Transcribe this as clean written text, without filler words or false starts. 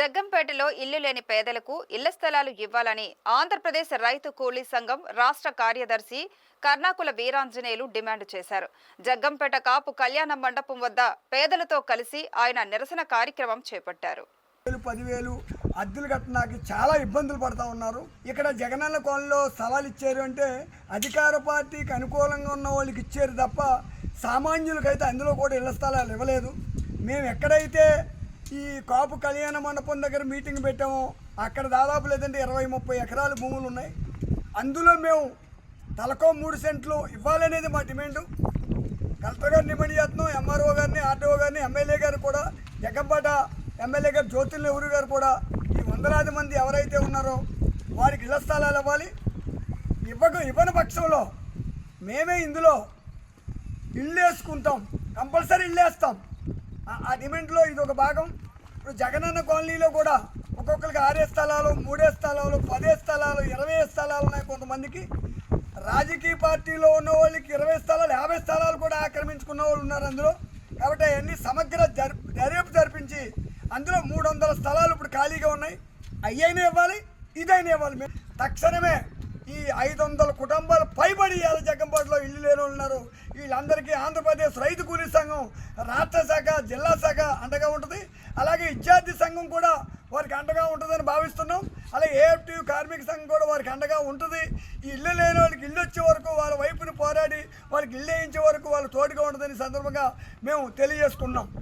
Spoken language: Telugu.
జగ్గంపేటలో ఇల్లు లేని పేదలకు ఇళ్ల స్థలాలు ఇవ్వాలని ఆంధ్రప్రదేశ్ రైతు కూలీ సంఘం రాష్ట్ర కార్యదర్శి కర్ణాకుల వీరాంజనేయులు డిమాండ్ చేశారు. జగ్గంపేట కాపు కళ్యాణ మండపం వద్ద పేదలతో కలిసి ఆయన నిరసన కార్యక్రమం చేపట్టారు. 10,000 అద్దెలు కట్టడానికి చాలా ఇబ్బందులు పడతా ఉన్నారు. ఇక్కడ జగనన్న కోనలో స్థలాలు ఇచ్చారు అంటే అధికార పార్టీకి అనుకూలంగా ఉన్న వాళ్ళకి ఇచ్చారు తప్ప సామాన్యులకైతే అందులో కూడా ఇళ్ల స్థలాలు ఇవ్వలేదు. మేము ఎక్కడైతే ఈ కాపు కళ్యాణ మండపం దగ్గర మీటింగ్ పెట్టామో అక్కడ దాదాపు లేదంటే 20-30 ఎకరాల భూములు ఉన్నాయి. అందులో మేము తలకో 3 సెంట్లు ఇవ్వాలనేది మా డిమాండు. కలెక్టర్ గారిని డిమాండ్ చేస్తున్నాం, ఎంఆర్ఓ గారిని, ఆర్డీఓ గారిని, ఎమ్మెల్యే గారు కూడా, జగ్గంపేట ఎమ్మెల్యే గారు జ్యోతుల నెహ్రూ గారు కూడా ఈ వందలాది మంది ఎవరైతే ఉన్నారో వారికి ఇళ్ల స్థలాలు ఇవ్వాలి. ఇవ్వని పక్షంలో మేమే ఇందులో ఇల్లు వేసుకుంటాం, కంపల్సరీ ఇల్లు వేస్తాం. ఆ డిమాండ్లో ఇది ఒక భాగం. ఇప్పుడు జగనన్న కాలనీలో కూడా ఒక్కొక్కరికి 6 స్థలాలు, 3 స్థలాలు, 10 స్థలాలు, 20 స్థలాలు ఉన్నాయి. కొంతమందికి రాజకీయ పార్టీలో ఉన్న వాళ్ళకి 20 స్థలాలు, 50 స్థలాలు కూడా ఆక్రమించుకున్న వాళ్ళు ఉన్నారు అందులో. కాబట్టి అవన్నీ సమగ్ర దర్యాప్తు జరిపించి అందులో 300 స్థలాలు ఇప్పుడు ఖాళీగా ఉన్నాయి. అయ్యైనా ఇవ్వాలి, ఇదైనా ఇవ్వాలి. మేము తక్షణమే ఈ 500 కుటుంబాలు పైబడి ఇవాళ జగ్గంపేటలో ఇల్లు లేని ఉన్నారు. వీళ్ళందరికీ ఆంధ్రప్రదేశ్ రైతు కూలీ సంఘం రాష్ట్ర శాఖ, జిల్లా శాఖ అండగా ఉంటుంది. అలాగే విద్యార్థి సంఘం కూడా వారికి అండగా ఉంటుందని భావిస్తున్నాం. అలాగే ఏఎఫ్టీ కార్మిక సంఘం కూడా వారికి అండగా ఉంటుంది. ఈ ఇల్లు లేని వాళ్ళకి ఇల్లు వచ్చే వరకు వాళ్ళ వైపుని పోరాడి వారికి ఇల్లు వేయించే వరకు వాళ్ళు తోడుగా ఉంటుందని సందర్భంగా మేము తెలియజేసుకున్నాం.